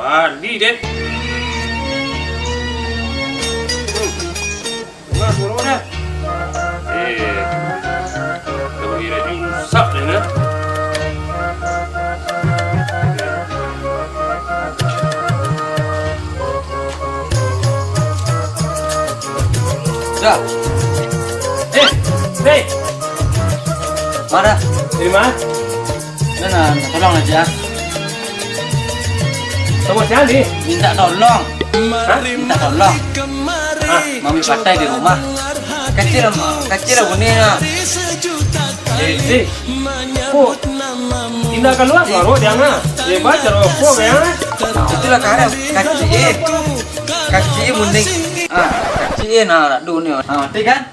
Di deh. Enggak suruh mana? Kalau ini rusak deh nah. Dah. Hei. Mana? Terima. Nah, tolong aja. Sama sekali. Minta tolong. Hah? Minta tolong. Mami patai di rumah. Kecil bunyinya. Si. Oh. Indah keluar baru jangan. Dia baca rokok ya. Itulah karena kecil mending. Kecil nah dunia. Mati kan?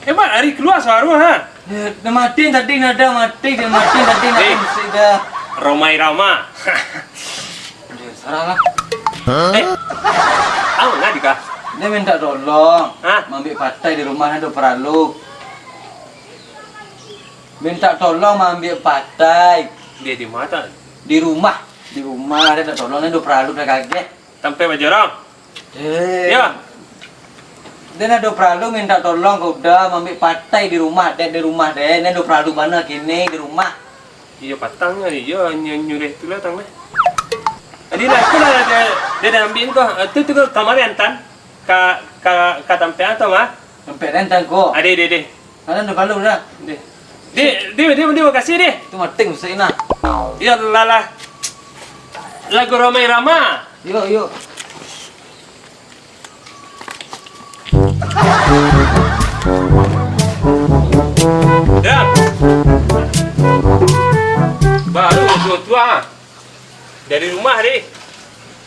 Emang hari keluar saru ha? Dia mati tadi nada mati dia mati tadi nada sudah. Romai Rama. Salah lah. Tahu nggak Dika? Dia minta tolong. Hah? Mami patai di rumah ada peralu. Minta tolong ambil patai Dia di mata. di rumah dia minta tolong ada peralu dah kaget. Sampai bajarang. Ya. Dia ada peralu minta tolong kau udah ambil patai di rumah deh ada peralu mana kini di rumah. Iya patangnya iya nyureh tu lah tangnya. Jadi lah aku lah dia ambil kau. Tu kamar rentan. Ka tampai atau mah? Sampai rentan kok. Ade. Ada peralu dah. Dia kasih deh. Itu mati mesti nah. Ya lala. Lagu Romai Rama. Yuk. Dah. Baru tua. Dari rumah deh.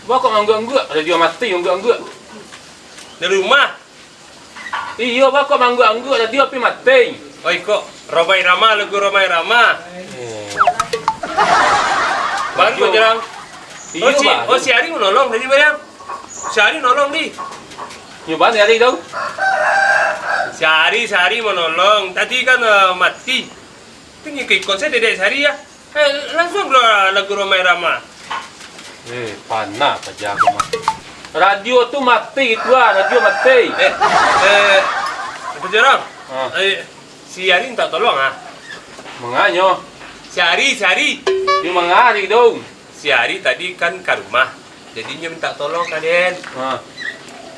Wah kok angguk-angguk. Ada dia mati angguk-angguk. Dari rumah. Iya, wah kok angguk-angguk. Ada dia api mati. Oi kok Romai Rama, lagu Romai Rama. Baru kok jarang. Si Ari menolong tadi bayang. Si Ari nolong di. Nyoba si Ari dong. Si Ari menolong. Tadi kan mati. Tinggi ke konser dedek si Ari ya. Langsung lagu Romai Rama. Panah aja aku mah. Radio tuh mati itu radio mati. Apa jarang? Si Ari minta tolong Menganyo. Si Ari. Dia mengari dong. Si Ari tadi kan ke rumah. Jadinya minta tolong kalian.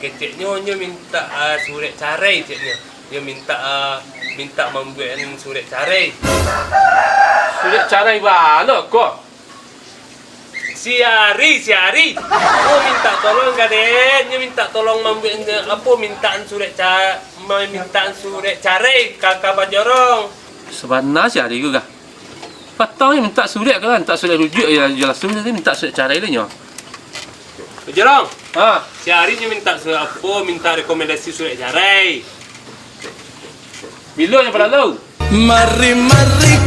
Keceknya minta surat carai ceknya. Dia minta membuat surat carai. Surat carai balok kok. Si Ari. Oh minta tolong kalian. Dia minta tolong membuat mintaan surat carai kakak Bajorong. Sebenarnya si Ari juga. Patangnya minta surat kan, minta surat rujuk ya jelas tu minta surat carai dia. Bajorong. Si Ari minta minta rekomendasi surat carai. Bila yang berlalu? Mari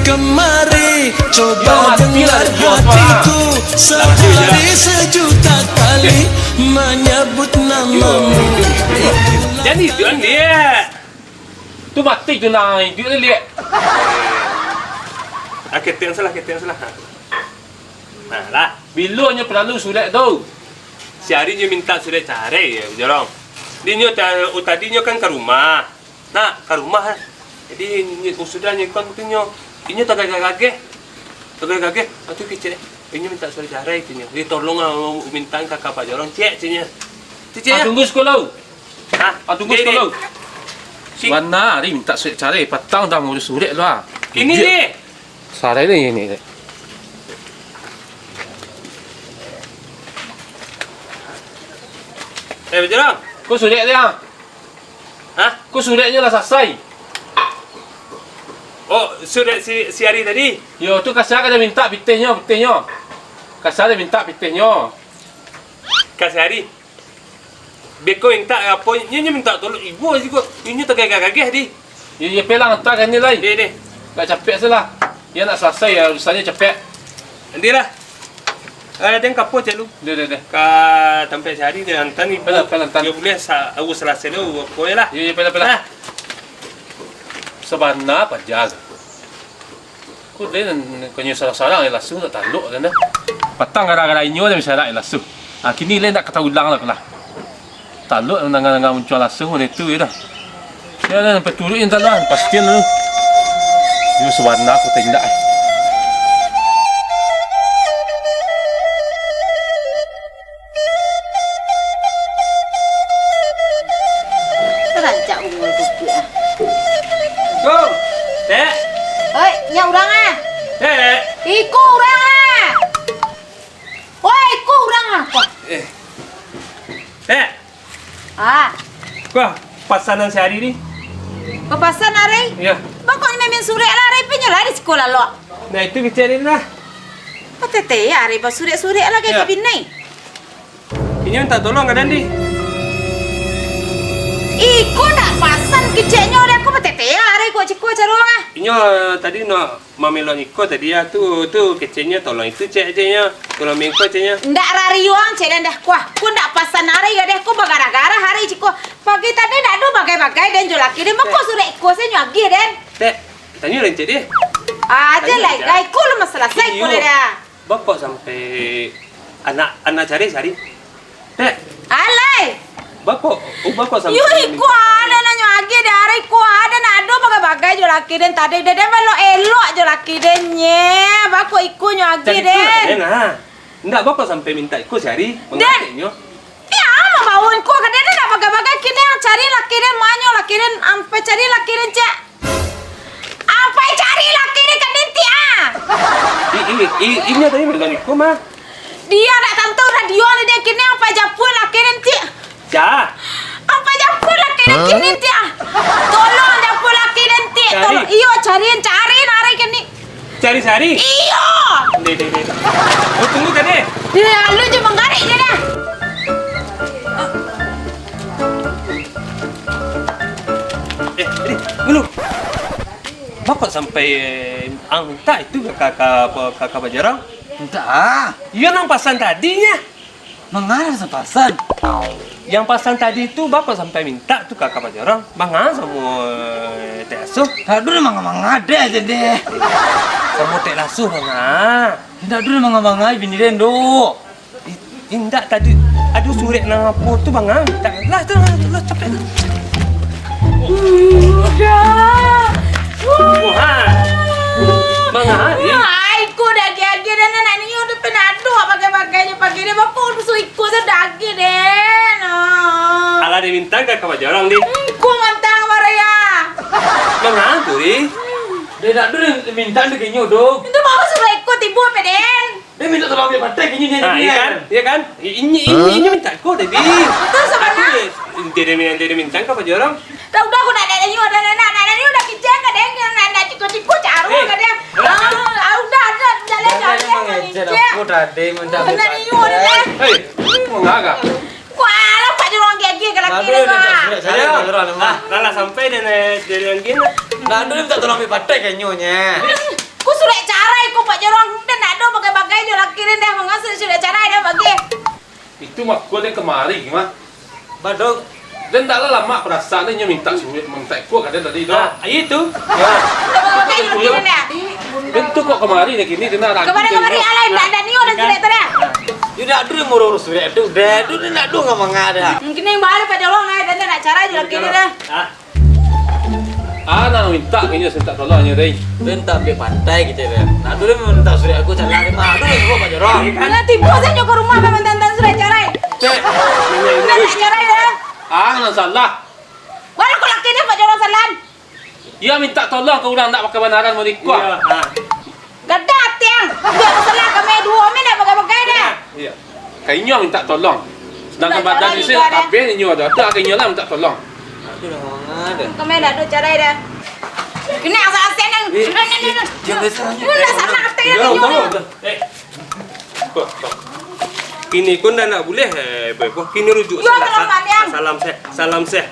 kemari coba dengar hatiku sehari sejuta kali menyebut namamu. Jadi tuan dia. Tu mati tu naik, dia lihat. Ketian salah. Nah lah. Bila nya perlu surat tu. Si Ari minta surat carai ya, Bajorong. Dia tadinya kan ke rumah. Nah, ke rumah. Jadi sudah nyekon punya. Ini tagagage. Atuh kecil. Ini minta surat carai punya. Dia tolong minta kakak Bajorong cek punya. Cek. Tunggu sekolah. Tunggu sekolah. Mana Ari minta surat carai, patang dah ngurus surat lah. Ini ni. Sarai ni. Bajorong. Kau surat dia. Kau suratnya lah selesai. Oh, surat si Ari tadi. Yo, tu kasih ada minta pitihnya. Kasih ada minta pitihnya. Kasih Ari. Beko minta apa? Ini minta tolong ibu aja kok. Ini tagagage di. Ya pelang hantar kan ni lain. Dia. Tak capek salah. Dia nak selesai ya urusannya capek. Nantilah. Dia kapo celu. Dia. Ka tempat sehari dia hantar ni. Pelan. Dia boleh aku selesai dulu. Boleh lah. Ya pelan. Sebenarnya pajak. Kau dia kan salah-salah langsung tak taluk kan dah. Petang gara-gara inyo dia bisa nak lasu. Kini lain tak kata ulang lah kelah. Taluk dengan muncul lasu mana itu ya dah. Ya dah sampai turun yang talan pastian lu. Dia sewarna aku tindak. Rancak umur buku ah. Go. Dek. Oi, nya urang ah. Dek. Iku urang ah. Woi, iku urang ah. Dek. Ah, Wah, pesanan sehari ni. papasan hari. Ya. Pokoknya memin sore lah hari punya lah di sekolah lo. Nah itu kecilin lah. Patete ya hari pas sore-sore lah Ya. kayak binai. Ini minta tolong kan Andi? Iku nak pasan keceknya udah aku patete ya hari kok cikgu caruang ah. Inyo tadi no mamelo niko tadi ya tu kecilnya tolong itu ceknya tolong mingko ceknya. Ndak rariuang cek dah kuah. Ku ndak pasan hari gak deh ku bagara-gara hari cikgu. Pagi tadi ndak do bagai-bagai dan jolaki deh mako sore iku saya nyagi den. Dek, tanya orang cek dia. Aja lah gai ku lu masalah saya ku dah. Bapak sampai anak cari sehari. Dek, Alai. bapak sampai. Yui ku ada na nyagi dari ku ada na ado bagai-bagai jolaki den tadi dede melo elok jolaki den nye. Bako iku nyagi den. Nah, ndak bapak sampai minta ikut sehari. Mengatiknya. Ya, ama bawon ku kan dede na bagai-bagai kini yang cari laki den manyo laki den ampe cari laki den cek. Ampe cari laki den kan den tia. Ini tadi bilang ikut mah. Dia nak tantu radio ni dia kini ampe japun laki den tia. Ja. Ampe japun laki den kini tia. Tolong japun laki den tia. Cari. Tolong iyo cari hari kini. Cari sehari. Iyo. Dek. Oh, tunggu tadi. Dia lu je menggarik dia dah. Ini, dulu. Bapak sampai minta itu ke kakak Bajarang. Entah ah. Iya nang pasan tadinya. Mengarah sepasan. Yang pasan tadi itu bapak sampai minta tuh kakak Bajarang. Mangan sama teh asuh. Aduh memang ada aja deh. Sama teh asuh mangan. Tidak dulu memang aja bini den do. Indak tadi. Aduh surek nang apa tuh mangan. Tak lah tuh lah capek. Udah. Wah. Mangan. Ai ku dah gigi dan anak ni udah penado pakai-pakainya pagi dia bapak udah suiku sedagi den. Ala diminta kakak Bajarang di. Ku mantang Maria. Mangan tuh di. Dia tak dulu minta dia kenyo do. Itu mau suruh ikut ibu apa den? Dia minta tolong dia pakai kenyo dia. Iya kan? Ini minta kau tadi. Terus apa nak? Dia minta kakak Bajarang. Tahu dah aku nak ada ni udah kiceng kan den nak cikgu caru kan dia. Udah jalan Aku tadi minta. Benar ni udah. Hei, mengaga. Kuala Pak Jurong gigi ke laki dia kak. Lala sampai dari yang gini. Nah, dulu minta tolong dia pakai kenyonya. Ku sudah cara ikut Pak Jurong dan ada bagai-bagai dia laki dia dah mengasih sudah cara dia bagi. Itu mak gua yang kemari gimana? Badog. Dan tak lama perasaan dia minta sulit minta gua kan tadi dah. Itu. Bagai laki dia. Dan tu kok kemari ni kini dia nak ragu. Kemarin alai nak ada ni udah sudah tadi. Dia dulu murur sudah itu udah dulu nak dulu nggak mengada. Mungkin yang baru Pak Jurong dan dia nak cara dia laki dia dah. Nak minta kini saya tak tolongnya deh. Minta ambil pantai gitu ya. Nah dulu minta sudah aku cari lari mah dulu gua Pak Jorong. Nanti bos saya ke rumah memang tantan sudah cara. Udah nak cara ya. Nak salah. Walau aku laki dia Pak Jurong salan. Ia minta tolong ke orang nak pakai banaran mau nikah. Gadah tiang. Dia masalah kami dua minit bagai-bagai dah. Iya. Kayaknya minta tolong. Sedangkan Nak badan cara ni juga saya dah. habis ni ada. Tak kayaknya lah minta tolong. Aduh nggak mengada. Kami dah ada cara dah. Kena asal yang Jangan besarnya. Udah sana hati dah tunjuk. Kini pun dah nak boleh. Kini rujuk Ya, salam, Bang. salam seh.